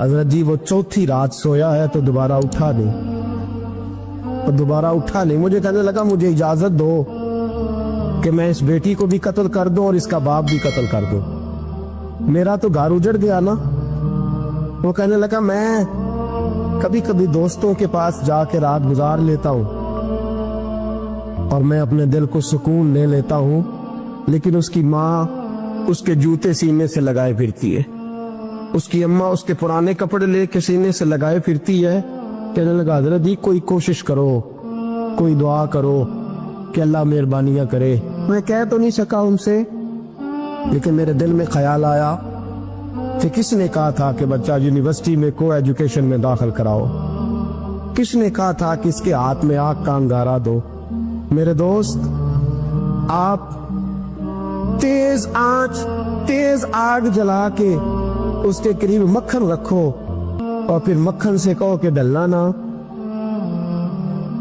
حضرت جی وہ چوتھی رات سویا ہے تو دوبارہ اٹھا نہیں، مجھے کہنے لگا مجھے اجازت دو کہ میں اس بیٹی کو بھی قتل کر دوں اور اس کا باپ بھی قتل کر دوں، میرا تو گھر اجڑ گیا نا۔ وہ کہنے لگا میں کبھی کبھی دوستوں کے پاس جا کے رات گزار لیتا ہوں اور میں اپنے دل کو سکون لے لیتا ہوں، لیکن اس کی ماں اس کے جوتے سینے سے لگائے پھرتی ہے، اس کی اماں اس کے پرانے کپڑے لے کے سینے سے لگائے پھرتی ہے۔ کہنے لگا حضرت جی کوئی کوشش کرو، کوئی دعا کرو کہ اللہ مہربانیاں کرے۔ میں کہہ تو نہیں سکا ان سے، لیکن میرے دل میں خیال آیا کہ کس نے کہا تھا کہ بچہ یونیورسٹی میں کو ایجوکیشن میں داخل کراؤ، کس نے کہا تھا کہ اس کے ہاتھ میں آگ کا انگارہ دو۔ میرے دوست، آپ تیز آگ جلا کے اس کے قریب مکھن رکھو اور پھر مکھن سے کہو کہ ڈلنا نہ،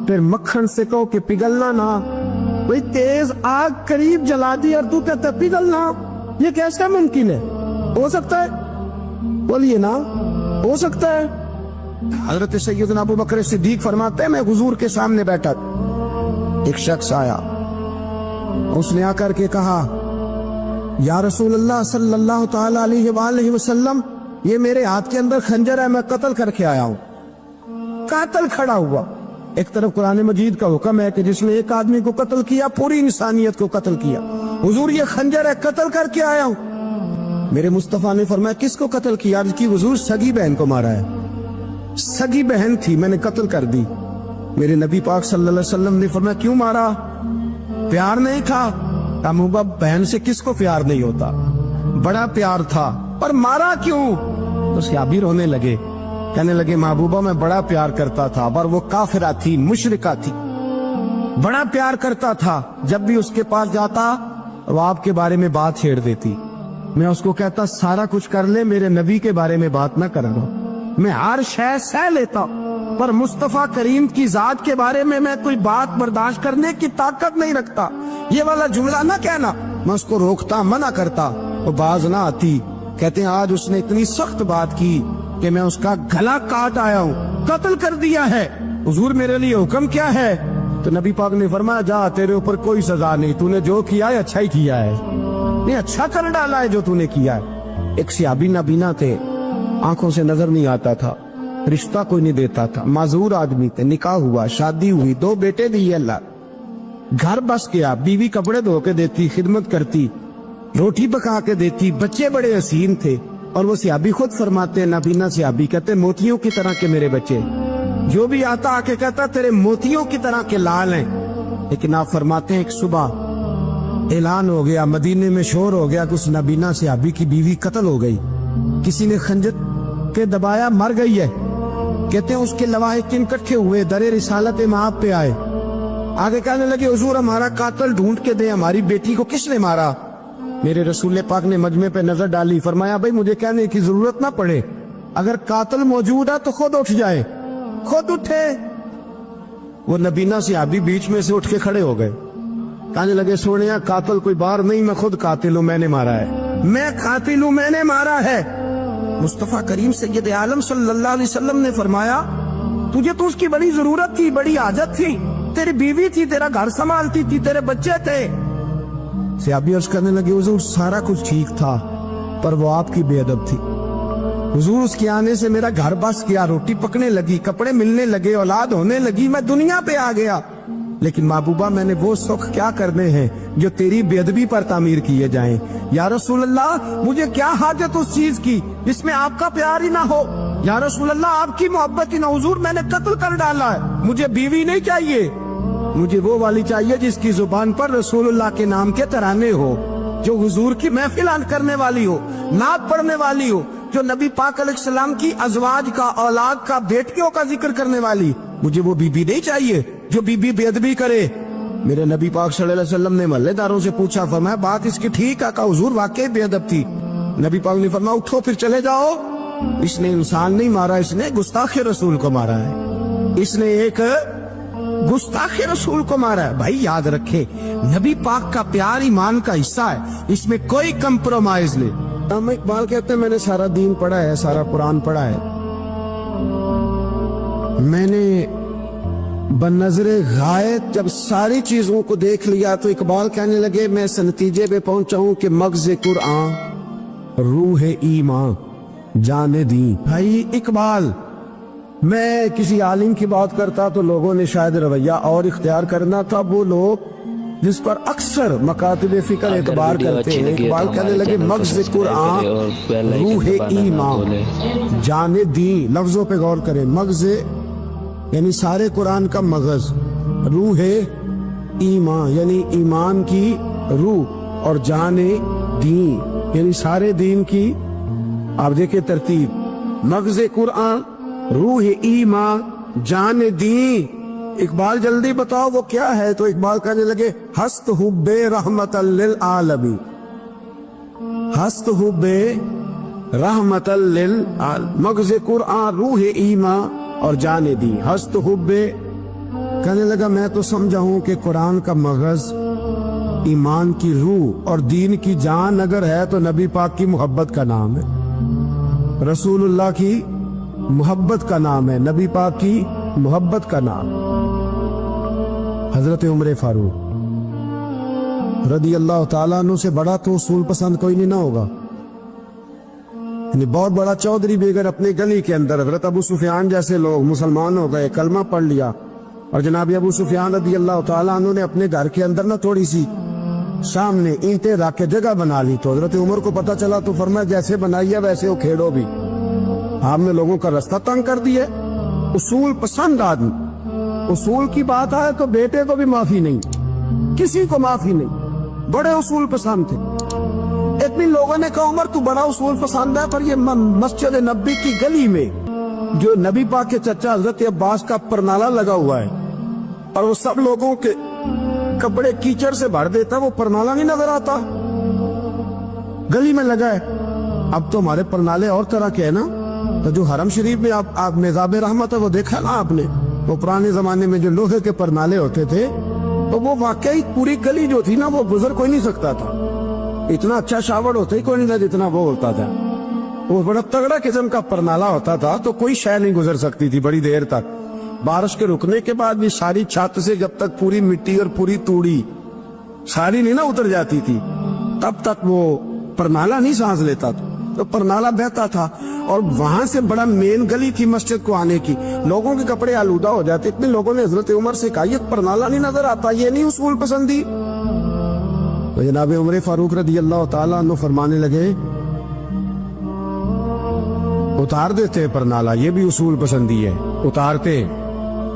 پھر مکھن سے کہو کہ پگھلنا نہ۔ وہی تیز آگ قریب جلا دی اور تو کہتا پگھلنا، یہ کیسا ممکن ہے؟ ہو سکتا ہے؟ بولیے نا، ہو سکتا ہے؟ حضرت سیدنا ابو بکر صدیق فرماتے ہیں میں حضور کے سامنے بیٹھا، ایک شخص آیا، اس نے آ کر کے کہا یا رسول اللہ صلی اللہ تعالی علیہ وآلہ وسلم، یہ میرے ہاتھ کے اندر خنجر ہے، میں قتل کر کے آیا ہوں۔ قاتل کھڑا ہوا، ایک طرف قرآن مجید کا حکم ہے کہ جس نے ایک آدمی کو قتل کیا پوری انسانیت کو قتل کیا، حضور یہ خنجر ہے، قتل کر کے آیا ہوں۔ میرے مصطفیٰ نے فرمایا کس کو قتل کیا؟ عرض کی حضور سگی بہن کو مارا ہے، سگی بہن تھی، میں نے قتل کر دی۔ میرے نبی پاک صلی اللہ علیہ وسلم نے فرمایا کیوں مارا؟ پیار نہیں تھا؟ محبوبہ بہن سے کس کو پیار نہیں ہوتا، بڑا پیار تھا، پر مارا کیوں؟ تو صحابی رونے لگے، کہنے لگے محبوبہ میں بڑا پیار کرتا تھا، پر وہ کافرہ تھی، مشرکہ تھی، بڑا پیار کرتا تھا، جب بھی اس کے پاس جاتا وہ آپ کے بارے میں بات چھیڑ دیتی، میں اس کو کہتا سارا کچھ کر لے میرے نبی کے بارے میں بات نہ کرنا، میں ہر شے سہ لیتا، پر مصطفیٰ کریم کی ذات کے بارے میں کوئی بات برداشت کرنے کی طاقت نہیں رکھتا، یہ والا جملہ نہ کہنا۔ میں اس کو روکتا، منع کرتا، وہ باز نہ آتی۔ کہتے ہیں آج اس نے اتنی سخت بات کی کہ میں اس کا گلا کاٹ آیا ہوں، قتل کر دیا ہے۔ حضور میرے لیے حکم کیا ہے؟ تو نبی پاک نے فرمایا جا، تیرے اوپر کوئی سزا نہیں، تو نے جو کیا ہے اچھا ہی کیا ہے، نہیں اچھا کر ڈالا ہے جو تو نے کیا ہے۔ ایک صحابی نابینا تھے، آنکھوں سے نظر نہیں آتا تھا، رشتہ کوئی نہیں دیتا تھا، معذور آدمی تھے، نکاح ہوا، شادی ہوئی، 2 بیٹے دیے اللہ، گھر بس گیا، بیوی کپڑے دھو کے دیتی، خدمت کرتی، روٹی پکا کے دیتی، بچے بڑے حسین تھے، اور وہ صحابی خود فرماتے ہیں، نابینا صحابی کہتے ہیں موتیوں کی طرح کے میرے بچے، جو بھی آتا آ کے کہتا تیرے موتیوں کی طرح کے لال ہیں۔ لیکن آپ فرماتے ہیں ایک صبح اعلان ہو گیا، مدینے میں شور ہو گیا کہ اس نابینا صحابی کی بیوی قتل ہو گئی، کسی نے خنجر کے دبایا، مر گئی ہے۔ کہتے ہیں اس کے لواحقین اکٹھے ہوئے، در رسالت مآب پہ آئے، آگے کہنے لگے حضور ہمارا قاتل ڈھونڈ کے دیں، ہماری بیٹی کو کس نے مارا؟ میرے رسول پاک نے مجمع پہ نظر ڈالی، فرمایا بھائی مجھے کہنے کی ضرورت نہ پڑے، اگر قاتل موجود ہے تو خود اٹھ جائے۔ خود اٹھے، وہ نبینا صحابی بیچ میں سے اٹھ کے کھڑے ہو گئے، کہنے لگے سونیا قاتل کوئی باہر نہیں، میں خود قاتل ہوں، میں نے مارا ہے، میں قاتل ہوں، میں نے مارا ہے۔ مصطفیٰ کریم سید عالم صلی اللہ علیہ وسلم نے فرمایا تجھے تو اس کی بڑی ضرورت تھی، بڑی حاجت تھی، تیری بیوی تھی، تیرا گھر سنبھالتی تھی، تیرے بچے تھے۔ صحابی عرض کرنے لگے حضور سارا کچھ ٹھیک تھا، پر وہ آپ کی بے ادب تھی، حضور اس کے آنے سے میرا گھر بس گیا، روٹی پکنے لگی، کپڑے ملنے لگے، اولاد ہونے لگی، میں دنیا پہ آ گیا، لیکن محبوبہ میں نے وہ سکھ کیا کرنے ہیں جو تیری بے ادبی پر تعمیر کیے جائیں۔ یا رسول اللہ مجھے کیا حاجت اس چیز کی جس میں آپ کا پیار ہی نہ ہو، یا رسول اللہ آپ کی محبت ہی نہ، حضور میں نے قتل کر ڈالا ہے، مجھے بیوی نہیں چاہیے، مجھے وہ والی چاہیے جس کی زبان پر رسول اللہ کے نام کے ترانے ہو، جو حضور کی محفل کرنے والی ہو، نعت پڑھنے والی ہو، جو نبی پاک علیہ السلام کی ازواج کا، اولاد کا، بیٹیوں کا ذکر کرنے والی۔ مجھے وہ بی بی نہیں چاہیے جو بی بی بے ادبی کرے۔ میرے نبی پاک صلی اللہ علیہ وسلم نے محلے داروں سے پوچھا، فرمایا بات اس کی ٹھیک ہے؟ کہا حضور واقعی بے ادب تھی۔ نبی پاک نے فرمایا اٹھو پھر چلے جاؤ، اس نے انسان نہیں مارا، اس نے گستاخ رسول کو مارا ہے، اس نے ایک گستاخ رسول کو مارا ہے۔ بھائی یاد رکھے نبی پاک کا پیار ایمان کا حصہ ہے، اس میں کوئی کمپرومائز نہیں۔ علامہ اقبال کہتے ہیں میں نے سارا دین پڑھا ہے، سارا قرآن پڑھا ہے، میں نے بنظر غائب جب ساری چیزوں کو دیکھ لیا تو اقبال کہنے لگے میں اس نتیجے پہ پہنچا ہوں کہ مغز قرآن روح ایمان جان دین۔ بھائی اقبال، میں کسی عالم کی بات کرتا تو لوگوں نے شاید رویہ اور اختیار کرنا تھا، وہ لوگ جس پر اکثر مکاتب فکر اعتبار کرتے ہیں۔ اقبال کہنے لگے مغز قرآن روح ایمان جان دین۔ لفظوں پہ غور کریں، مغز یعنی سارے قرآن کا مغز، روح ایمان یعنی ایمان کی روح، اور جان دین یعنی سارے دین کی۔ آپ دیکھیں ترتیب، مغز قرآن روح ایمان جان دین۔ اقبال جلدی بتاؤ وہ کیا ہے؟ تو اقبال کہنے لگے ہست حب رحمت للعالمین، ہست حب رحمت للعالمین، مغز قرآن روح ایمان اور جان دین۔ ہست حب، کہنے لگا میں تو سمجھا ہوں کہ قرآن کا مغز ایمان کی روح اور دین کی جان اگر ہے تو نبی پاک کی محبت کا نام ہے، رسول اللہ کی محبت کا نام ہے، نبی پاک کی محبت کا نام۔ حضرت عمر فاروق رضی اللہ تعالیٰ عنہ سے بڑا تو اصول پسند کوئی نہیں نہ ہوگا، یعنی بہت بڑا چودھری بھی اگر اپنے گلی کے اندر، حضرت ابو سفیان جیسے لوگ مسلمان ہو گئے، کلمہ پڑھ لیا، اور جناب ابو سفیان رضی اللہ تعالیٰ عنہ نے اپنے گھر کے اندر نہ تھوڑی سی سامنے اینٹیں رکھ کے جگہ بنا لی، تو حضرت عمر کو پتا چلا تو فرمایا جیسے بنائی ہے ویسے وہ کھیڑو بھی، آپ نے لوگوں کا رستہ تنگ کر دیا۔ اصول پسند آدمی، اصول کی بات آئے تو بیٹے کو بھی معافی نہیں، کسی کو معافی نہیں، بڑے اصول پسند تھے۔ اتنی لوگوں نے کہا عمر تو بڑا اصول پسند ہے، پر یہ مسجد نبی کی گلی میں جو نبی پاک کے چچا حضرت عباس کا پرنالہ لگا ہوا ہے اور وہ سب لوگوں کے کپڑے کیچڑ سے بھر دیتا، وہ پرنالہ نہیں نظر آتا، گلی میں لگا ہے۔ اب تو ہمارے پرنالے اور طرح کے ہیں نا، تو جو حرم شریف میں آپ میزاب رحمت ہے وہ دیکھا نا آپ نے، وہ پرانے زمانے میں جو لوہے کے پرنالے ہوتے تھے، تو وہ واقعی پوری گلی جو تھی نا وہ گزر کوئی نہیں سکتا تھا، اتنا اچھا شاور ہوتا ہی کوئی نہیں تھا جتنا وہ ہوتا تھا، وہ بڑا تگڑا قسم کا پرنالہ ہوتا تھا، تو کوئی شے نہیں گزر سکتی تھی بڑی دیر تک۔ بارش کے رکنے کے بعد بھی ساری چھت سے جب تک پوری مٹی اور پوری توڑی ساری نہیں نہ اتر جاتی تھی تب تک وہ پرنالہ نہیں سانس لیتا تھا، تو پرنالہ بہتا تھا، اور وہاں سے بڑا مین گلی تھی مسجد کو آنے کی، لوگوں کے کپڑے آلودہ ہو جاتے، اتنے لوگوں نے حضرت عمر سے کہا یہ پرنالہ نہیں نظر آتا، یہ نہیں اصول پسندی؟ تو جناب عمر فاروق رضی اللہ تعالیٰ عنہ فرمانے لگے اتار دیتے پرنالہ، یہ بھی اصول پسندی ہے، اتارتے۔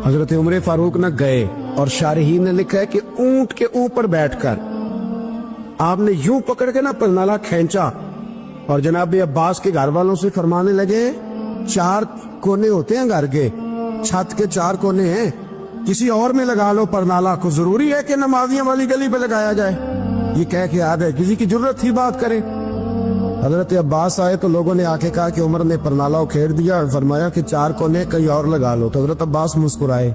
حضرت عمر فاروق نہ گئے، اور شارحین نے لکھا ہے کہ اونٹ کے اوپر بیٹھ کر آپ نے یوں پکڑ کے نا پرنالہ کھینچا، اور جناب عباس کے گھر والوں سے فرمانے لگے 4 کونے ہوتے ہیں گھر کے، چھت کے 4 کونے ہیں، کسی اور میں لگا لو پرنالہ کو، ضروری ہے کہ نمازیاں والی گلی پہ لگایا جائے؟ یہ کہہ کے آ گئے، کسی کی ضرورت تھی بات کریں؟ حضرت عباس آئے تو لوگوں نے آ کے کہا کہ عمر نے پرنالہ کھیڑ دیا، فرمایا کہ 4 کونے کہیں اور لگا لو، تو حضرت عباس مسکرائے۔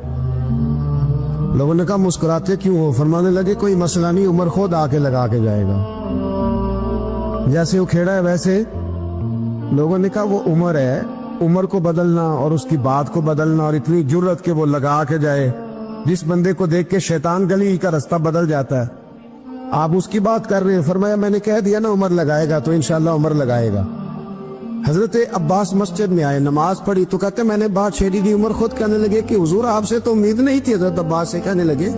لوگوں نے کہا مسکراتے کیوں ہو؟ فرمانے لگے کوئی مسئلہ نہیں، عمر خود آ کے لگا کے جائے گا، جیسے وہ کھیڑا ہے ویسے۔ لوگوں نے کہا وہ عمر ہے، عمر کو بدلنا اور اس کی بات کو بدلنا، اور اتنی جرت کہ وہ لگا کے جائے، جس بندے کو دیکھ کے شیطان گلی کا رستہ بدل جاتا ہے، آپ اس کی بات کر رہے ہیں۔ فرمایا میں نے کہہ دیا نا عمر لگائے گا، تو انشاءاللہ عمر لگائے گا۔ حضرت عباس مسجد میں آئے، نماز پڑھی تو کہتے میں نے بات چھیڑی دی، عمر خود کہنے لگے کہ حضور آپ سے تو امید نہیں تھی۔ حضرت عباس سے کہنے لگے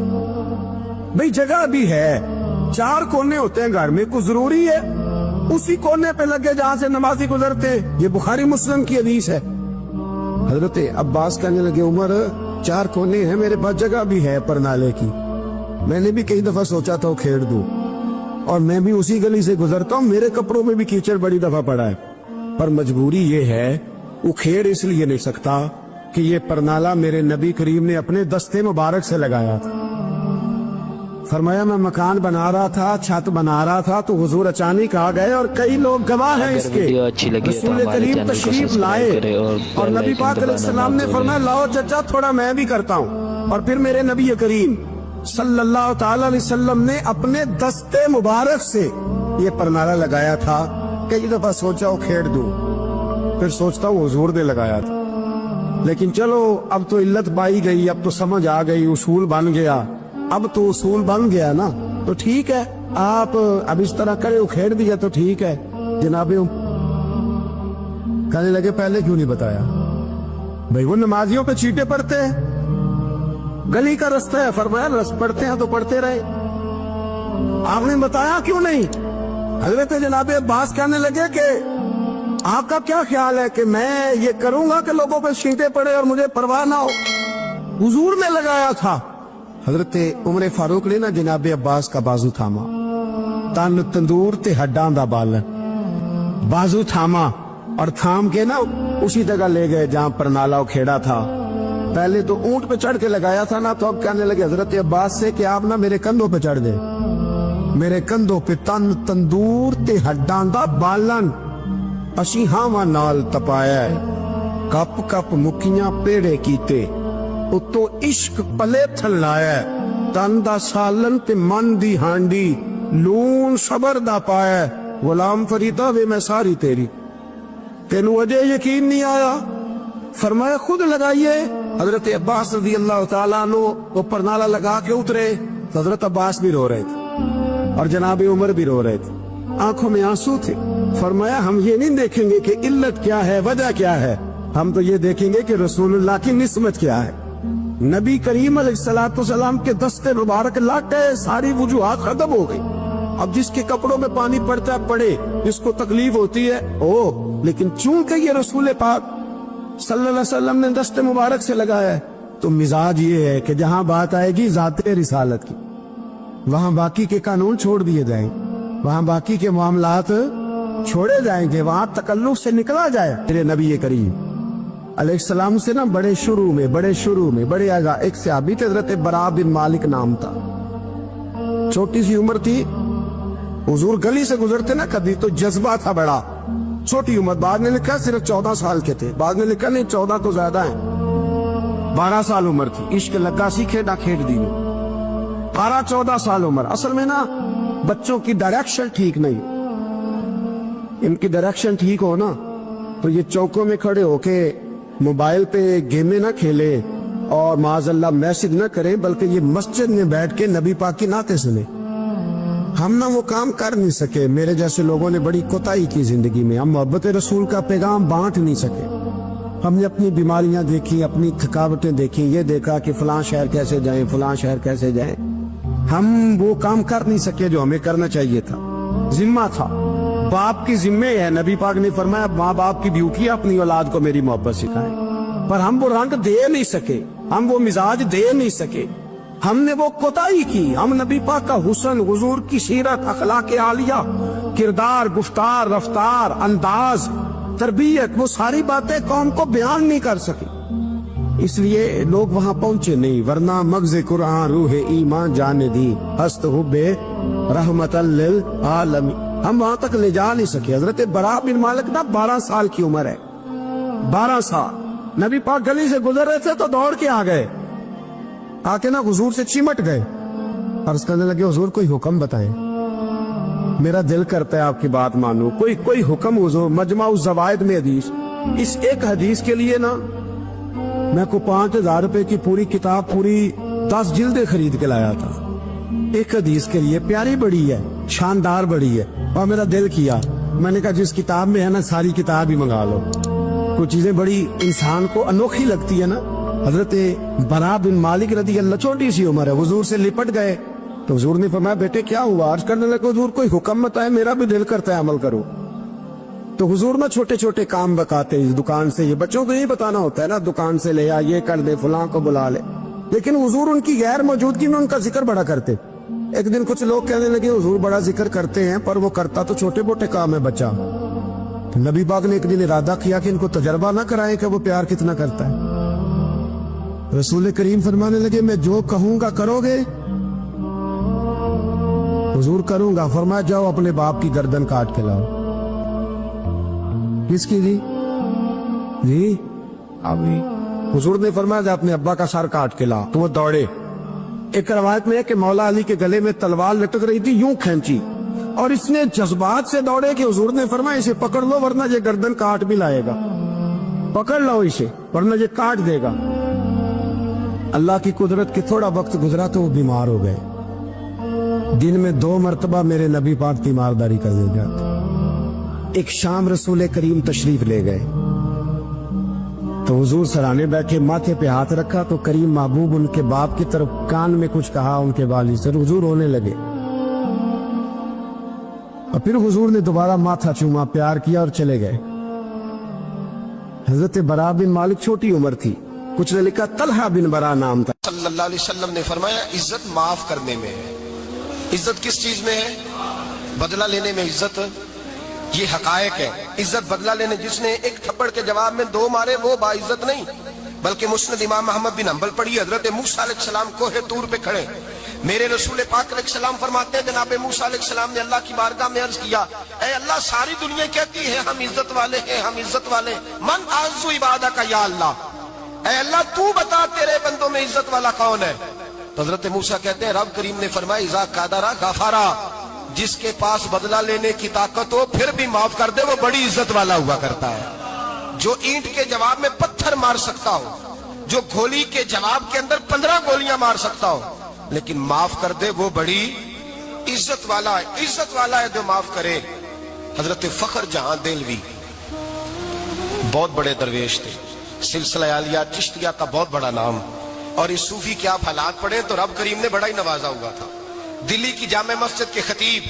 بھئی جگہ بھی ہے، 4 کونے ہوتے ہیں گھر میں، کوئی ضروری ہے اسی کونے پہ لگے جہاں سے نمازی گزرتے؟ یہ بخاری مسلم کی حدیث ہے۔ حضرت عباس کہنے لگے عمر 4 کونے ہیں، میرے پاس جگہ بھی ہے پرنالے کی، میں نے بھی کئی دفعہ سوچا تھا وہ کھیڑ دوں، اور میں بھی اسی گلی سے گزرتا ہوں، میرے کپڑوں میں بھی کیچڑ بڑی دفعہ پڑا ہے، پر مجبوری یہ ہے وہ کھیڑ اس لیے نہیں سکتا کہ یہ پرنالہ میرے نبی کریم نے اپنے دستے مبارک سے لگایا تھا۔ فرمایا میں مکان بنا رہا تھا، چھت بنا رہا تھا، تو حضور اچانک آ گئے، اور کئی لوگ گواہ ہیں اس کے، رسول کریم تشریف لائے اور نبی پاک علیہ السلام نے فرمایا لاؤ چچا تھوڑا میں بھی کرتا ہوں، اور پھر میرے نبی کریم صلی اللہ تعالی علیہ وسلم نے اپنے دستے مبارک سے یہ پرنالہ لگایا تھا، کئی دفعہ سوچا وہ کھیڑ دوں، پھر سوچتا ہوں حضور نے لگایا تھا، لیکن چلو اب تو علت پائی گئی، اب تو سمجھ آ گئی، اصول بن گیا، اب تو اصول بن گیا نا، تو ٹھیک ہے آپ اب اس طرح کرے اکھیڑ دیا تو ٹھیک ہے جناب۔ کہنے لگے پہلے کیوں نہیں بتایا؟ بھئی وہ نمازیوں پہ چیٹے پڑتے ہیں، گلی کا رستہ ہے، فرمایا رس پڑتے ہیں تو پڑھتے رہے، آپ نے بتایا کیوں نہیں؟ حضرت جناب عباس کہنے لگے کہ آپ کا کیا خیال ہے کہ میں یہ کروں گا کہ لوگوں پہ چیٹے پڑے اور مجھے پرواہ نہ ہو؟ حضور نے لگایا تھا۔ حضرت عمر فاروق نے نا جناب عباس کا بازو تھاما، تن تندور تے ہڈاں دا بالن، بازو تھاما اور تھام کے نا اسی جگہ لے گئے جہاں پر نالا کھیڑا تھا۔ پہلے تو اونٹ پہ چڑھ کے لگایا تھا نا، تو اب کہنے لگے حضرت عباس سے کہ آپ نا میرے کندھوں پہ چڑھ گئے، میرے کندھوں پہ تن تندور تے ہڈاں دا بالن، اسی ہاواں نال تپایا ہے، کپ کپ مکیاں پیڑے کیتے، اتو عشق پلے تھلایا، تن دا سالن تے من دی ہانڈی، لون صبر دا پایا، غلام فریدہ وے میں ساری تیری، تینو وجہ یقین نہیں آیا؟ فرمایا خود لگائیے۔ حضرت عباس رضی اللہ تعالیٰ عنہ اوپر نالا لگا کے اترے، تو حضرت عباس بھی رو رہے تھے اور جناب عمر بھی رو رہے تھے، آنکھوں میں آنسو تھے۔ فرمایا ہم یہ نہیں دیکھیں گے کہ علت کیا ہے، وجہ کیا ہے، ہم تو یہ دیکھیں گے کہ رسول اللہ کی نسبت کیا ہے۔ نبی کریم علیہ السلام کے دستے مبارک لاٹے، ساری وجوہات ختم ہو گئی۔ اب جس کے کپڑوں میں پانی پڑتا ہے پڑے، جس کو تکلیف ہوتی ہے لیکن چونکہ یہ رسول پاک صلی اللہ علیہ وسلم نے دستے مبارک سے لگایا ہے، تو مزاج یہ ہے کہ جہاں بات آئے گی ذات رسالت کی، وہاں باقی کے قانون چھوڑ دیے جائیں، وہاں باقی کے معاملات چھوڑے جائیں گے، وہاں تکلف سے نکلا جائے۔ میرے نبی کریم علیہ السلام سے نا بڑے شروع میں بڑے آگا ایک صحابی تھے، حضرت برا بن مالک نام تھا، چھوٹی سی عمر تھی، حضور گلی سے گزرتے نا کبھی تو جذبہ تھا بڑا، چھوٹی عمر، بعد نے لکھا صرف 14 سال کے تھے، بعد نے لکھا نہیں 14 تو زیادہ ہیں، 12 سال عمر تھی، عشق لگا سی کھیڑا کھیڑ دی، 12-14 سال عمر۔ اصل میں نا بچوں کی ڈائریکشن ٹھیک نہیں، ان کی ڈائریکشن ٹھیک ہو نا تو یہ چوکوں میں کھڑے ہو کے موبائل پہ گیمیں نہ کھیلے اور معاذ اللہ میسج نہ کریں، بلکہ یہ مسجد میں بیٹھ کے نبی پاک کی نعتیں سنیں۔ ہم نہ وہ کام کر نہیں سکے، میرے جیسے لوگوں نے بڑی کوتاہی کی زندگی میں، ہم محبت رسول کا پیغام بانٹ نہیں سکے، ہم نے اپنی بیماریاں دیکھی، اپنی تھکاوٹیں دیکھی، یہ دیکھا کہ فلاں شہر کیسے جائیں، فلاں شہر کیسے جائیں، ہم وہ کام کر نہیں سکے جو ہمیں کرنا چاہیے تھا، ذمہ تھا، باپ کی ذمہ ہے۔ نبی پاک نے فرمایا ماں باپ کی ڈیوٹی ہے اپنی اولاد کو میری محبت سکھائیں، پر ہم وہ رنگ دے نہیں سکے، ہم وہ مزاج دے نہیں سکے، ہم نے وہ کوتاہی کی۔ ہم نبی پاک کا حسن، حضور کی سیرت، اخلاق عالیہ، کردار، گفتار، رفتار، انداز، تربیت، وہ ساری باتیں قوم کو بیان نہیں کر سکے، اس لیے لوگ وہاں پہنچے نہیں، ورنہ مغز قرآن روح ایمان جانے دی، ہست حب رحمت للعالمین، ہم وہاں تک لے جا نہیں سکے۔ حضرت برا بن مالک نا 12 سال کی عمر ہے، 12 سال، نبی پاک گلی سے گزر رہے تھے تو دوڑ کے آ گئے، آ کے نا حضور سے چمٹ گئے، عرض کرنے لگے حضور کوئی حکم بتائیں، میرا دل کرتا ہے آپ کی بات مانوں، کوئی حکم حضور۔ مجمع الزوائد میں حدیث، اس ایک حدیث کے لیے نا میں کو 5000 روپے کی پوری کتاب، پوری 10 جلدیں خرید کے لایا تھا، ایک حدیث کے لیے، پیاری بڑی ہے، شاندار بڑی ہے، اور میرا دل کیا، میں نے کہا جس کتاب میں ہے نا ساری کتاب ہی منگا لو، کچھ چیزیں بڑی انسان کو انوکھی لگتی ہے نا۔ حضرت برا بن مالک رضی اللہ، چھوٹی سی عمر ہے، حضور سے لپٹ گئے تو حضور نے فرمایا بیٹے کیا ہوا؟ عرض کرنے لگے حضور کوئی حکم بتائے، میرا بھی دل کرتا ہے عمل کرو۔ تو حضور نا چھوٹے چھوٹے کام بتاتے، اس دکان سے، یہ بچوں کو یہ بتانا ہوتا ہے نا، دکان سے لے آ، یہ کر دے، فلاں کو بلا لے، لیکن حضور ان کی غیر موجودگی میں ان کا ذکر بڑا کرتے۔ ایک دن کچھ لوگ کہنے لگے حضور بڑا ذکر کرتے ہیں پر وہ کرتا تو چھوٹے موٹے کام ہے بچہ۔ نبی پاک نے ایک دن ارادہ کیا کہ ان کو تجربہ نہ کرائیں کہ وہ پیار کتنا کرتا ہے۔ رسول کریم فرمانے لگے میں جو کہوں گا کرو گے؟ حضور کروں گا۔ فرمایا جاؤ اپنے باپ کی گردن کاٹ کے لاؤ۔ کس کی جی ابھی حضور نے فرمایا جا اپنے ابا کا سر کاٹ کے لا، تو وہ دوڑے۔ ایک روایت میں ہے کہ مولا علی کے گلے میں تلوار لٹک رہی تھی، یوں کھینچی، اور اس نے جذبات سے دوڑے کہ حضور نے فرمایا اسے پکڑ لو ورنہ یہ گردن کاٹ بھی لائے گا، پکڑ لو اسے ورنہ یہ کاٹ دے گا۔ اللہ کی قدرت کہ تھوڑا وقت گزرا تو وہ بیمار ہو گئے۔ دن میں 2 مرتبہ میرے نبی پاک تیمارداری کر دے جاتے۔ ایک شام رسول کریم تشریف لے گئے تو حضور سرانے بیٹھے، ماتھے پہ ہاتھ رکھا تو کریم محبوب ان کے باپ کی طرف کان میں کچھ کہا ان کے والد سے، حضور رونے لگے اور پھر حضور نے دوبارہ ماتھا چوما، پیار کیا اور چلے گئے۔ حضرت برا بن مالک چھوٹی عمر تھی، کچھ نے لکھا طلحہ بن برا نام تھا۔ صلی اللہ علیہ وسلم نے فرمایا عزت معاف کرنے میں ہے۔ عزت کس چیز میں ہے؟ بدلہ لینے میں عزت، یہ حقائق ہے۔ عزت بدلہ لینے، جس نے ایک تھپڑ کے جواب میں 2 مارے وہ باعزت نہیں، بلکہ مسند امام محمد بن حنبل پڑھی، حضرت موسیٰ علیہ السلام کوہ طور پہ کھڑے، میرے رسول پاک علیہ السلام فرماتے ہیں جناب موسیٰ علیہ السلام نے اللہ کی بارگاہ میں عرض کیا، اے اللہ ساری دنیا کہتی ہے ہم عزت والے ہیں، ہم عزت والے، من اعز عبادک یا اللہ، اے اللہ تو بتا تیرے بندوں میں عزت والا کون ہے؟ تو حضرت موسیٰ کہتے ہیں رب کریم نے فرمایا اذا قادر غفارا، جس کے پاس بدلہ لینے کی طاقت ہو پھر بھی معاف کر دے وہ بڑی عزت والا ہوا کرتا ہے۔ جو اینٹ کے جواب میں پتھر مار سکتا ہو، جو گولی کے جواب کے اندر 15 گولیاں مار سکتا ہو لیکن معاف کر دے وہ بڑی عزت والا ہے۔ عزت والا ہے جو معاف کرے۔ حضرت فخر جہاں دہلوی بہت بڑے درویش تھے، سلسلہ عالیہ چشتیہ کا بہت بڑا نام، اور اس صوفی کے آپ حالات پڑھیں تو رب کریم نے بڑا ہی نوازا ہوا تھا۔ دلی کی جامع مسجد کے خطیب،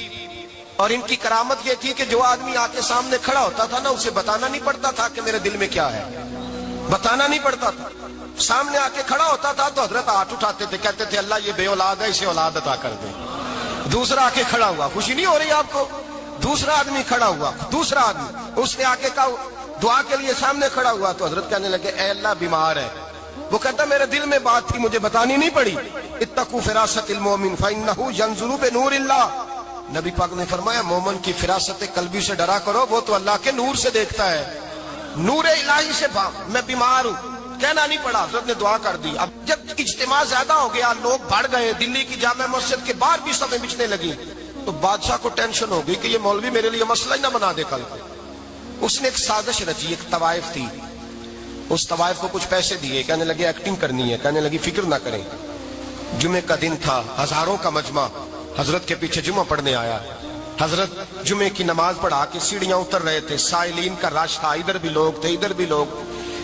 اور ان کی کرامت یہ تھی کہ جو آدمی آ کے سامنے کھڑا ہوتا تھا نا اسے بتانا نہیں پڑتا تھا کہ میرے دل میں کیا ہے، بتانا نہیں پڑتا تھا۔ سامنے آ کے کھڑا ہوتا تھا تو حضرت ہاتھ اٹھاتے تھے، کہتے تھے اللہ یہ بے اولاد ہے اسے اولاد عطا کر دے۔ دوسرا آ کے کھڑا ہوا، خوشی نہیں ہو رہی آپ کو؟ دوسرا آدمی کھڑا ہوا، دوسرا آدمی، اس نے آ کے کہا دعا کے لیے سامنے کھڑا ہوا تو حضرت کہنے لگے اے اللہ بیمار ہے، وہ کہتا میرے دل میں بات تھی مجھے بتانی نہیں پڑی، اتقوا فراست المؤمن فانه ينظر بنور اللہ۔ نبی پاک نے فرمایا مومن کی فراست قلبی سے ڈرا کرو، وہ تو اللہ کے نور سے دیکھتا ہے، نور الہی سے۔ میں بیمار ہوں کہنا نہیں پڑا، حضرت نے دعا کر دی۔ اب جب اجتماع زیادہ ہو گیا، لوگ بڑھ گئے، دلی کی جامع مسجد کے باہر بھی صفیں بچھنے لگی، تو بادشاہ کو ٹینشن ہو گئی کہ یہ مولوی میرے لیے مسئلہ ہی نہ بنا دے کل کو۔ اس نے ایک سازش رچی، ایک طوائف تھی، اس طوائف کو کچھ پیسے دیے، کہنے لگے ایکٹنگ کرنی ہے، کہنے لگی فکر نہ کریں۔ جمعے کا دن تھا، ہزاروں کا مجمع حضرت کے پیچھے جمعہ پڑھنے آیا۔ حضرت جمعے کی نماز پڑھا کے سیڑھیاں اتر رہے تھے، سائلین کا رش تھا، ادھر بھی لوگ تھے ادھر بھی لوگ،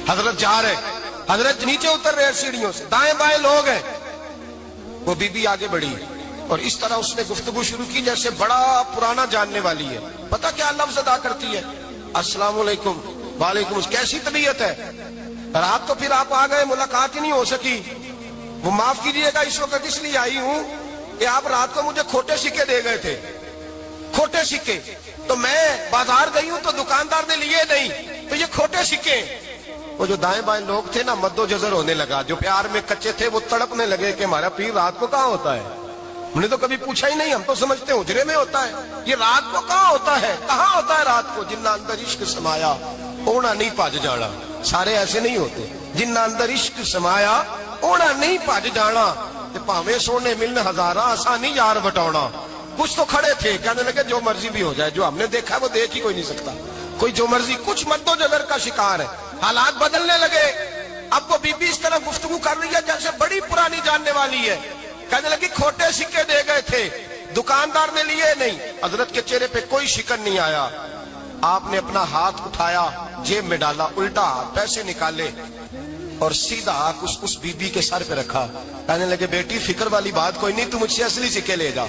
حضرت جا رہے، حضرت نیچے اتر رہے سیڑھیوں سے، دائیں بائیں لوگ ہیں۔ وہ بی بی آگے بڑھی اور اس طرح اس نے گفتگو شروع کی جیسے بڑا پرانا جاننے والی ہے۔ پتہ کیا لفظ ادا کرتی ہے؟ السلام علیکم، وعلیکم السلام، کیسی طبیعت ہے؟ رات تو پھر آپ آ گئے، ملاقات ہی نہیں ہو سکی، وہ معاف کیجئے گا اس وقت اس لیے آئی ہوں کہ آپ رات کو مجھے کھوٹے سکے دے گئے تھے، کھوٹے سکے، تو میں بازار گئی ہوں تو دکاندار نے لیے نہیں، تو یہ کھوٹے سکے۔ وہ جو دائیں بائیں لوگ تھے نا مد و جزر ہونے لگا، جو پیار میں کچے تھے وہ تڑپنے لگے کہ ہمارا پیر رات کو کہاں ہوتا ہے، ہم نے تو کبھی پوچھا ہی نہیں، ہم تو سمجھتے ہیں اجرے میں ہوتا ہے، یہ رات کو کہاں ہوتا ہے، کہاں ہوتا ہے رات کو؟ جنہ اندر عشق سمایا اونا نہیں پاج جانا۔ سارے ایسے نہیں ہوتے، جنہ اندر عشق سمایا اونا نہیں پاج جانا، پاویں سونے ملنے ہزاراں آسانی یار بٹاؤنا۔ کچھ تو کھڑے تھے کہنے لگے جو مرضی بھی ہو جائے، جو ہم نے دیکھا وہ دیکھ ہی کوئی نہیں سکتا، کوئی جو مرضی، کچھ مد و جزر کا شکار ہے۔ حالات بدلنے لگے، اب وہ بی بی اس طرح گفتگو کر رہی ہے جیسے بڑی پرانی جاننے والی ہے، کہنے لگی کھوٹے سکے دے گئے تھے، دکاندار نے لیے نہیں۔ حضرت کے چہرے پہ کوئی شکن نہیں آیا، آپ نے اپنا ہاتھ اٹھایا، جیب میں ڈالا، الٹا پیسے نکالے اور سیدھا اس بی بی کے سر پہ رکھا، کہنے لگے بیٹی فکر والی بات کوئی نہیں، تو مجھ سے اصلی سکے لے جا،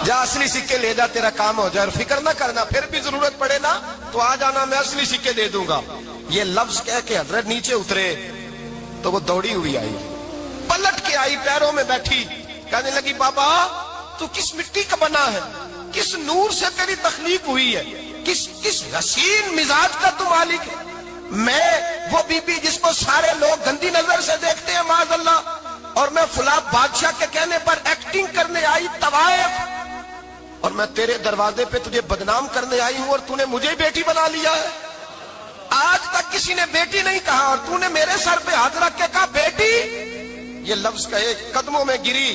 جا اصلی سکے لے جا، تیرا کام ہو جائے، اور فکر نہ کرنا، پھر بھی ضرورت پڑے نا تو آ جانا، میں اصلی سکے دے دوں گا۔ یہ لفظ کہہ کے حضرت نیچے اترے تو وہ دوڑی ہوئی آئی، پلٹ کے آئی، پیروں میں بیٹھی، کہنے لگی بابا تو کس مٹی کا بنا ہے، کس نور سے تیری تخلیق ہوئی ہے، کس حسین مزاج کا تو مالک ہے؟ میں وہ بی بی جس کو سارے لوگ گندی نظر سے دیکھتے ہیں معاذ اللہ، اور میں فلاں بادشاہ کے کہنے پر ایکٹنگ کرنے آئی طوائف، اور میں تیرے دروازے پہ تجھے بدنام کرنے آئی ہوں اور تو نے مجھے بیٹی بنا لیا ہے۔ آج تک کسی نے بیٹی نہیں کہا اور تو نے میرے سر پہ ہاتھ رکھ کے کہا بیٹی۔ یہ لفظ کہے قدموں میں گری،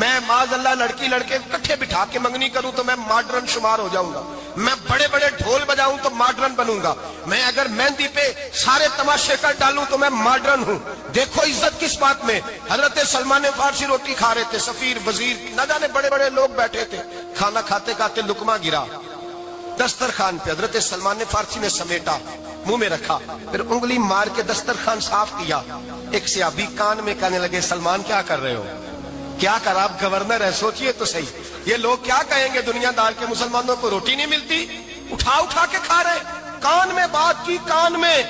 میں معاذ اللہ لڑکی لڑکے اکٹھے بٹھا کے منگنی کروں تو میں ماڈرن شمار ہو جاؤں گا، میں بڑے بڑے ڈھول بجاؤں تو ماڈرن بنوں گا، میں اگر مہندی پہ سارے تماشے کر ڈالوں تو میں ماڈرن ہوں۔ دیکھو عزت کس بات میں۔ حضرت سلمان فارسی روٹی کھا رہے تھے، سفیر وزیر نہ جانے بڑے بڑے لوگ بیٹھے تھے، کھانا کھاتے کھاتے لقمہ گرا دسترخوان پہ، حضرت سلمان فارسی نے سمیٹا، منہ میں رکھا، پھر انگلی مار کے دسترخوان صاف کیا۔ ایک صحابی کان میں کہنے لگے سلمان کیا کر رہے ہو؟ کیا کر، آپ گورنر ہے، سوچئے تو صحیح، یہ لوگ کیا کہیں گے دنیا دار کے مسلمانوں کو روٹی نہیں ملتی، اٹھا اٹھا کے کھا رہے۔ کان میں بات کی، کان میں۔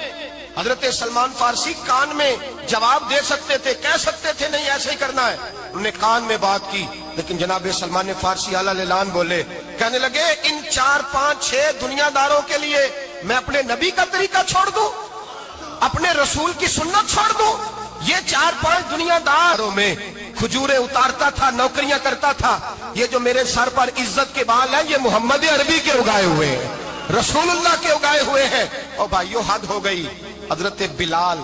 حضرت سلمان فارسی کان میں جواب دے سکتے تھے، کہہ سکتے تھے نہیں ایسے ہی کرنا ہے، انہوں نے کان میں بات کی، لیکن جناب سلمان فارسی اعلیٰ اعلان بولے، کہنے لگے ان 4 5 6 دنیا داروں کے لیے میں اپنے نبی کا طریقہ چھوڑ دوں، اپنے رسول کی سنت چھوڑ دوں؟ یہ 4 5 دنیا داروں میں کھجورے اتارتا تھا، نوکریاں کرتا تھا، یہ جو میرے سر پر عزت کے بال ہیں یہ محمد عربی کے اگائے ہوئے ہیں، رسول اللہ کے اگائے ہوئے ہیں۔ اور بھائیو حد ہو گئی۔ حضرت بلال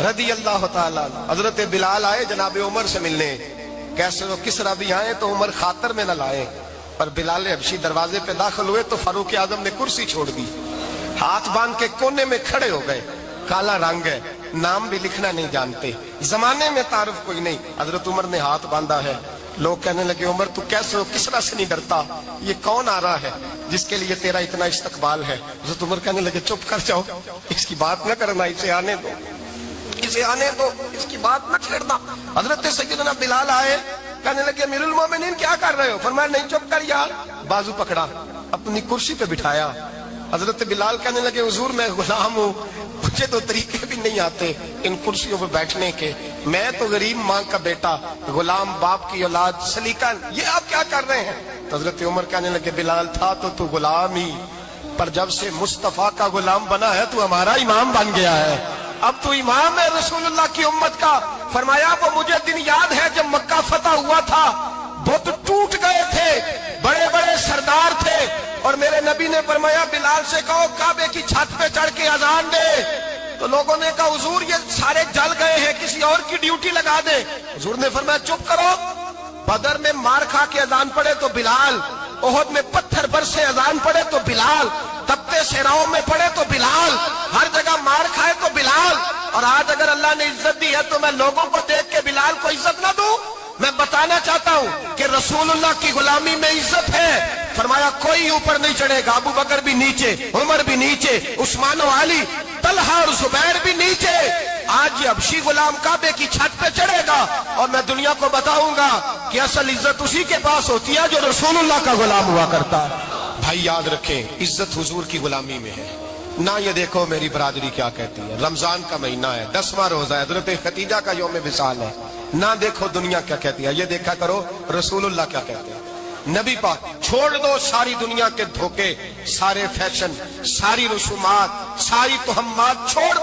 رضی اللہ تعالیٰ، حضرت بلال آئے جناب عمر سے ملنے، کیسے وہ کس ربی آئے تو عمر خاطر میں نہ لائے، پر بلال حبشی دروازے پہ داخل ہوئے تو فاروق اعظم نے کرسی چھوڑ دی، ہاتھ باندھ کے کونے میں کھڑے ہو گئے، کالا رنگ ہے، نام بھی لکھنا نہیں جانتے، زمانے میں تعارف کوئی نہیں۔ حضرت عمر نے ہاتھ باندھا ہے، لوگ کہنے لگے عمر تو کیسے ہو، کس طرح سے نہیں ڈرتا، یہ کون آ رہا ہے جس کے لیے تیرا اتنا استقبال ہے؟ حضرت عمر کہنے لگے چپ کر جاؤ، اس کی بات نہ کرنا، اسے آنے دو، اسے آنے دو، اس کی بات نہ چھیڑنا۔ حضرت سیدنا بلال آئے، کہنے لگے امیر المومنین کیا کر رہے ہو؟ فرمایا نہیں چپ کر یار، بازو پکڑا، اپنی کرسی پہ بٹھایا۔ حضرت بلال کہنے لگے حضور میں غلام ہوں، مجھے تو طریقے بھی نہیں آتے ان کرسیوں پہ بیٹھنے کے، میں تو غریب ماں کا بیٹا، غلام باپ کی اولاد، سلیقہ، یہ آپ کیا کر رہے ہیں؟ تو حضرت عمر کہنے لگے بلال تھا تو غلام ہی، پر جب سے مصطفیٰ کا غلام بنا ہے تو ہمارا امام بن گیا ہے، اب تو امام ہے رسول اللہ کی امت کا۔ فرمایا وہ مجھے دن یاد ہے جب مکہ فتح ہوا تھا، بت ٹوٹ گئے تھے، بڑے بڑے سردار تھے، اور میرے نبی نے فرمایا بلال سے کہو کعبے کی چھت پہ چڑھ کے اذان دے، تو لوگوں نے کہا حضور یہ سارے جل گئے ہیں، کسی اور کی ڈیوٹی لگا دے۔ حضور نے فرمایا چپ کرو، بدر میں مار کھا کے اذان پڑے تو بلال، احد میں پتھر برسے اذان پڑے تو بلال، تپتے صحراؤں میں پڑے تو بلال، ہر جگہ مار کھائے تو بلال۔ اور آج اگر اللہ نے عزت دی ہے تو میں لوگوں کو دیکھ کے بلال کو عزت نہ دوں؟ میں بتانا چاہتا ہوں کہ رسول اللہ کی غلامی میں عزت ہے۔ فرمایا کوئی اوپر نہیں چڑھے گا، ابو بکر بھی نیچے، عمر بھی نیچے، عثمان و علی، طلحہ اور زبیر بھی نیچے۔ آج یہ حبشی غلام کعبے کی چھت پہ چڑھے گا اور میں دنیا کو بتاؤں گا کہ اصل عزت اسی کے پاس ہوتی ہے جو رسول اللہ کا غلام ہوا کرتا ہے۔ بھائی یاد رکھیں عزت حضور کی غلامی میں ہے، نہ یہ دیکھو میری برادری کیا کہتی ہے، رمضان کا مہینہ ہے، 10واں روزہ ہے، حضرت خدیجہ کا یوم وصال ہے، نہ دیکھو دنیا کیا کہتی ہے، یہ دیکھا کرو رسول اللہ کیا کہتے ہیں۔ نبی پاک چھوڑ دو ساری دنیا کے دھوکے، سارے فیشن، ساری رسومات، ساری تہمات چھوڑ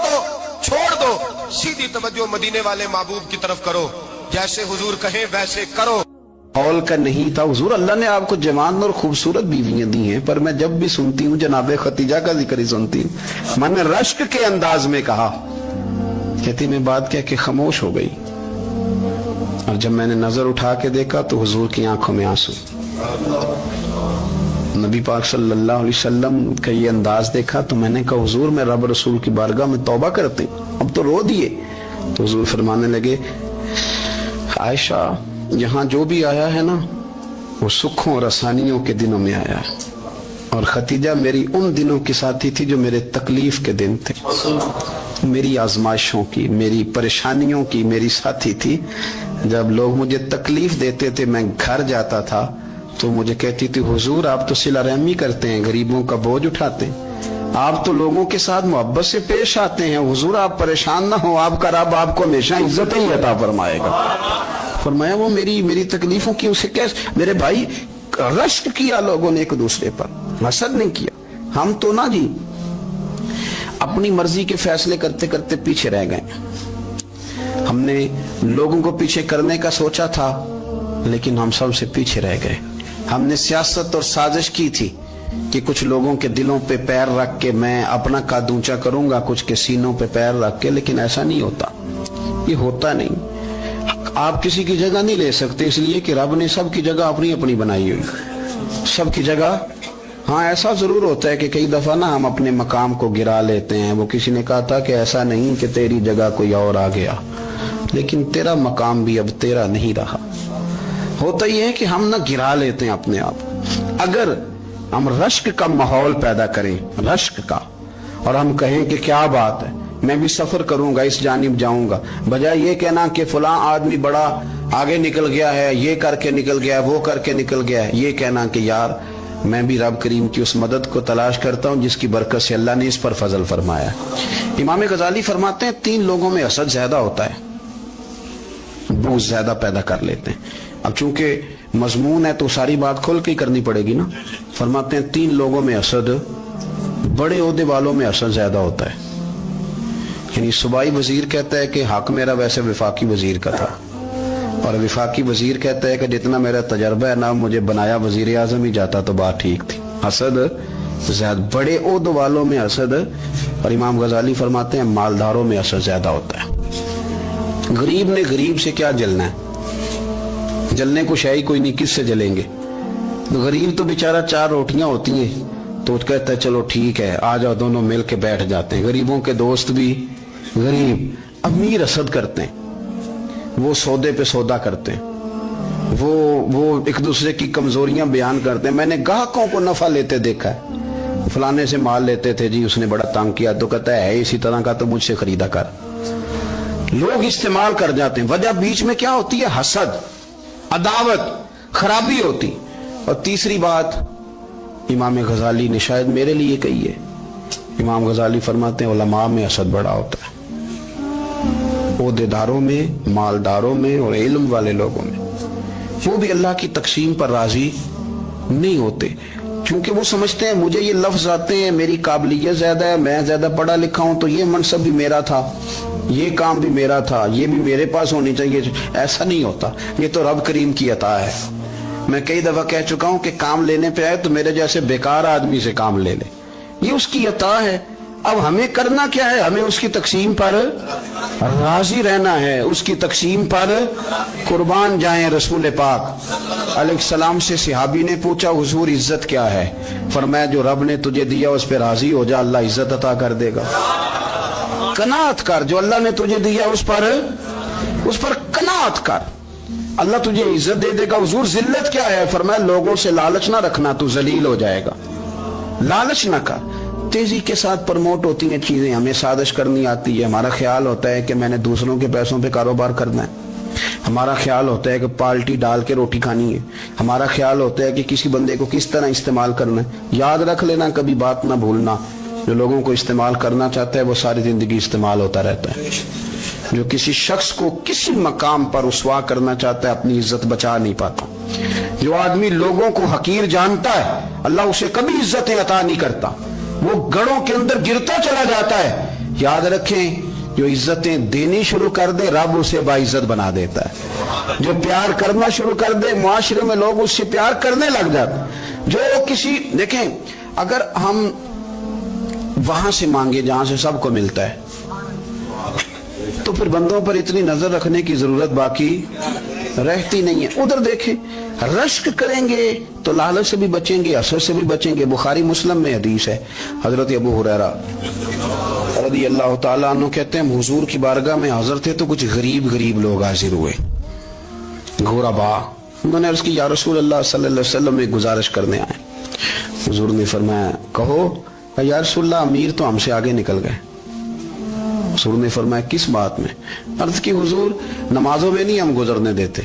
دو، سیدھی توجہ مدینے والے محبوب کی طرف کرو، جیسے حضور کہیں ویسے کرو۔ قول کا نہیں تھا حضور اللہ نے آپ کو جوان اور خوبصورت بیویاں دی ہیں، پر میں جب بھی سنتی ہوں جناب خدیجہ کا ذکر ہی سنتی ہوں۔ میں نے رشک کے انداز میں کہا، کہتی میں بات کہہ کے خاموش ہو گئی، اور جب میں نے نظر اٹھا کے دیکھا تو حضور کی آنکھوں میں آنسو۔ نبی پاک صلی اللہ علیہ وسلم کا یہ انداز دیکھا تو میں نے کہا حضور میں رب رسول کی بارگاہ میں توبہ کرتے اب تو رو دیے۔ تو حضور فرمانے لگے عائشہ یہاں جو بھی آیا ہے نا وہ سکھوں اور آسانیوں کے دنوں میں آیا ہے، اور خدیجہ میری ان دنوں کی ساتھی تھی جو میرے تکلیف کے دن تھے، میری آزمائشوں کی، میری پریشانیوں کی میری ساتھی تھی۔ جب لوگ مجھے تکلیف دیتے تھے میں گھر جاتا تھا تو مجھے کہتی تھی حضور آپ تو صلہ رحمی کرتے ہیں، غریبوں کا بوجھ اٹھاتے ہیں، آپ تو لوگوں کے ساتھ محبت سے پیش آتے ہیں، حضور آپ پریشان نہ ہو، آپ کا رب آپ کو ہمیشہ عزت ہی عطا فرمائے گا۔ فرمایا وہ میری تکلیفوں کی اسے کیسے، میرے بھائی رشک کیا لوگوں نے ایک دوسرے پر، حسد نہیں کیا۔ ہم تو نہ جی اپنی مرضی کے فیصلے کرتے کرتے پیچھے رہ گئے، ہم نے لوگوں کو پیچھے کرنے کا سوچا تھا لیکن ہم سب سے پیچھے رہ گئے۔ ہم نے سیاست اور سازش کی تھی کہ کچھ لوگوں کے دلوں پہ پیر رکھ کے میں اپنا قد اونچا کروں گا، کچھ کے سینوں پہ پیر رکھ کے، لیکن ایسا نہیں ہوتا۔ یہ ہوتا نہیں. آپ کسی کی جگہ نہیں لے سکتے اس لیے کہ رب نے سب کی جگہ اپنی اپنی بنائی ہوئی, سب کی جگہ. ہاں ایسا ضرور ہوتا ہے کہ کئی دفعہ نا ہم اپنے مقام کو گرا لیتے ہیں. وہ کسی نے کہا تھا کہ ایسا نہیں کہ تیری جگہ کوئی اور آ گیا, لیکن تیرا مقام بھی اب تیرا نہیں رہا. ہوتا یہ ہے کہ ہم نہ گرا لیتے ہیں اپنے آپ. اگر ہم رشک کا ماحول پیدا کریں, رشک کا, اور ہم کہیں کہ کیا بات ہے میں بھی سفر کروں گا, اس جانب جاؤں گا, بجائے یہ کہنا کہ فلاں آدمی بڑا آگے نکل گیا ہے, یہ کر کے نکل گیا ہے, وہ کر کے نکل گیا ہے, یہ کہنا کہ یار میں بھی رب کریم کی اس مدد کو تلاش کرتا ہوں جس کی برکت سے اللہ نے اس پر فضل فرمایا. امام غزالی فرماتے ہیں 3 لوگوں میں حسد زیادہ ہوتا ہے, بغض زیادہ پیدا کر لیتے ہیں. اب چونکہ مضمون ہے تو ساری بات کھول کے ہی کرنی پڑے گی نا. فرماتے ہیں 3 لوگوں میں حسد, بڑے عہدے والوں میں حسد زیادہ ہوتا ہے. یعنی صوبائی وزیر کہتا ہے کہ حق میرا ویسے وفاقی وزیر کا تھا, اور وفاقی وزیر کہتا ہے کہ جتنا میرا تجربہ ہے نا مجھے بنایا وزیر اعظم ہی جاتا تو بات ٹھیک تھی. حسد زیادہ, بڑے عہدوں والوں میں حسد, اور امام غزالی فرماتے ہیں مالداروں میں حسد زیادہ ہوتا ہے. غریب نے غریب سے کیا جلنا ہے, جلنے کو شے ہی کوئی نہیں, کس سے جلیں گے. غریب تو بیچارہ 4 روٹیاں ہوتی ہیں تو کہتا ہے چلو ٹھیک ہے آ جاؤ, دونوں مل کے بیٹھ جاتے ہیں. غریبوں کے دوست بھی غریب. امیر حسد کرتے ہیں, وہ سودے پہ سودا کرتے ہیں, وہ ایک دوسرے کی کمزوریاں بیان کرتے ہیں. میں نے گاہکوں کو نفع لیتے دیکھا ہے, فلانے سے مال لیتے تھے جی اس نے بڑا تنگ کیا, تو کہتا ہے اسی طرح کا تو مجھ سے خریدا کر. لوگ استعمال کر جاتے ہیں. وجہ بیچ میں کیا ہوتی ہے, حسد, عداوت, خرابی ہوتی. اور تیسری بات امام غزالی نے شاید میرے لیے کہی ہے. امام غزالی فرماتے ہیں علماء میں حسد بڑا ہوتا ہے, عہدے داروں میں, مالداروں میں, اور علم والے لوگوں میں. وہ بھی اللہ کی تقسیم پر راضی نہیں ہوتے, کیونکہ وہ سمجھتے ہیں مجھے یہ لفظ آتے ہیں, میری قابلیت زیادہ ہے, میں زیادہ پڑھا لکھا ہوں, تو یہ منصب بھی میرا تھا, یہ کام بھی میرا تھا, یہ بھی میرے پاس ہونی چاہیے. ایسا نہیں ہوتا, یہ تو رب کریم کی عطا ہے. میں کئی دفعہ کہہ چکا ہوں کہ کام لینے پہ آئے تو میرے جیسے بیکار آدمی سے کام لے لے, یہ اس کی عطا ہے. اب ہمیں کرنا کیا ہے, ہمیں اس کی تقسیم پر راضی رہنا ہے, اس کی تقسیم پر قربان جائیں. رسول پاک علیہ السلام سے صحابی نے پوچھا حضور عزت کیا ہے, فرمایا جو رب نے تجھے دیا اس پہ راضی ہو جا, اللہ عزت عطا کر دے گا. قناعت کر, جو اللہ نے تجھے دیا اس پر قناعت کر, اللہ تجھے عزت دے دے گا. حضور ذلت کیا ہے, فرمایا لوگوں سے لالچ نہ رکھنا, تو ذلیل ہو جائے گا. لالچ نہ کر. تیزی کے ساتھ پروموٹ ہوتی ہیں چیزیں, ہمیں سازش کرنی آتی ہے. ہمارا خیال ہوتا ہے کہ میں نے دوسروں کے پیسوں پہ کاروبار کرنا ہے, ہمارا خیال ہوتا ہے کہ پالٹی ڈال کے روٹی کھانی ہے, ہمارا خیال ہوتا ہے کہ کسی بندے کو کس طرح استعمال کرنا ہے. یاد رکھ لینا, کبھی بات نہ بھولنا, جو لوگوں کو استعمال کرنا چاہتا ہے وہ ساری زندگی استعمال ہوتا رہتا ہے. جو کسی شخص کو کسی مقام پر رسوا کرنا چاہتا ہے اپنی عزت بچا نہیں پاتا. جو آدمی لوگوں کو حقیر جانتا ہے اللہ اسے کبھی عزتیں عطا نہیں کرتا, وہ گڑھوں کے اندر گرتا چلا جاتا ہے. یاد رکھیں جو عزتیں دینی شروع کر دے رب اسے باعزت بنا دیتا ہے. جو پیار کرنا شروع کر دے معاشرے میں لوگ اس سے پیار کرنے لگ جاتے. جو کسی دیکھیں اگر ہم وہاں سے مانگے جہاں سے سب کو ملتا ہے تو پھر بندوں پر اتنی نظر رکھنے کی ضرورت باقی رہتی نہیں ہے. ادھر دیکھیں رشک کریں گے تو لالچ سے بھی بچیں گے, حسد سے بھی بچیں گے. بخاری مسلم میں حدیث ہے, حضرت ابو ہریرہ رضی اللہ تعالیٰ عنہ کہتے ہیں حضور کی بارگاہ میں حاضر تھے تو کچھ غریب لوگ حاضر ہوئے, غربا. انہوں نے عرض کی یا رسول اللہ صلی اللہ علیہ وسلم ایک گزارش کرنے آئے. حضور نے فرمایا کہو. یا رسول اللہ امیر تو ہم سے آگے نکل گئے. حضور نے فرمایا کس بات میں؟ عرض کی حضور نمازوں میں نہیں ہم گزرنے دیتے,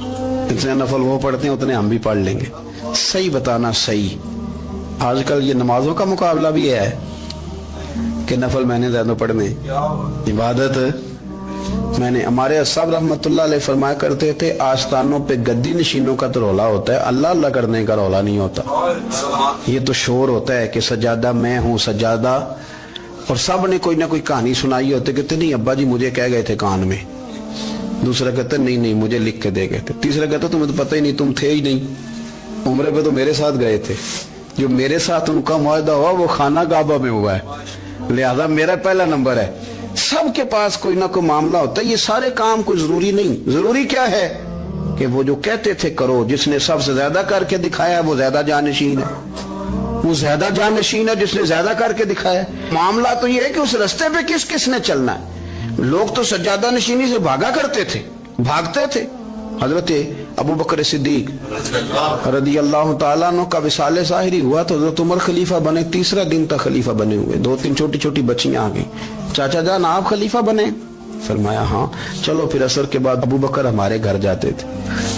اتنے نفل وہ پڑھتے ہیں اتنے ہم بھی پڑھ لیں گے. صحیح بتانا صحیح. آج کل یہ نمازوں کا مقابلہ بھی ہے کہ نفل میں نے زیادہ پڑھنے, عبادت میں نے. ہمارے اصحاب رحمت اللہ علیہ فرمایا کرتے تھے آستانوں پہ گدی نشینوں کا تو رولا ہوتا ہے, اللہ اللہ کرنے کا رولا نہیں ہوتا. یہ تو شور ہوتا ہے کہ سجادہ میں ہوں سجادہ, اور سب نے کوئی نہ کوئی کہانی سنائی ہوتی, کہتے نہیں ابا جی مجھے کہہ گئے تھے کان میں. دوسرا کہتا نہیں مجھے لکھ کے دے گئے تھے. تیسرا کہتا تمہیں تو پتہ ہی نہیں, تم تھے ہی نہیں, عمرے پہ تو میرے ساتھ گئے تھے. جو میرے ساتھ ان کا معاہدہ ہوا وہ خانہ کعبہ میں ہوا ہے, لہذا میرا پہلا نمبر ہے. سب کے پاس کوئی نہ کوئی معاملہ ہوتا ہے. یہ سارے کام کوئی ضروری نہیں. ضروری کیا ہے کہ وہ جو کہتے تھے کرو, جس نے سب سے زیادہ کر کے دکھایا وہ زیادہ جانشین ہے. وہ زیادہ جانشین ہے جس نے زیادہ کر کے دکھایا. معاملہ تو یہ ہے کہ اس رستے پہ کس کس نے چلنا ہے. لوگ تو سجادہ نشینی سے بھاگا کرتے تھے, بھاگتے تھے. حضرت ابو بکر صدیق رضی اللہ تعالیٰ عنہ کا وصال ظاہری ہوا تو حضرت عمر خلیفہ بنے. تیسرا دن تک خلیفہ بنے ہوئے. 2-3 چھوٹی چھوٹی بچیاں آ گئی. چاچا جان آپ خلیفہ بنے؟ فرمایا ہاں. چلو پھر عصر کے بعد ابو بکر ہمارے گھر جاتے تھے.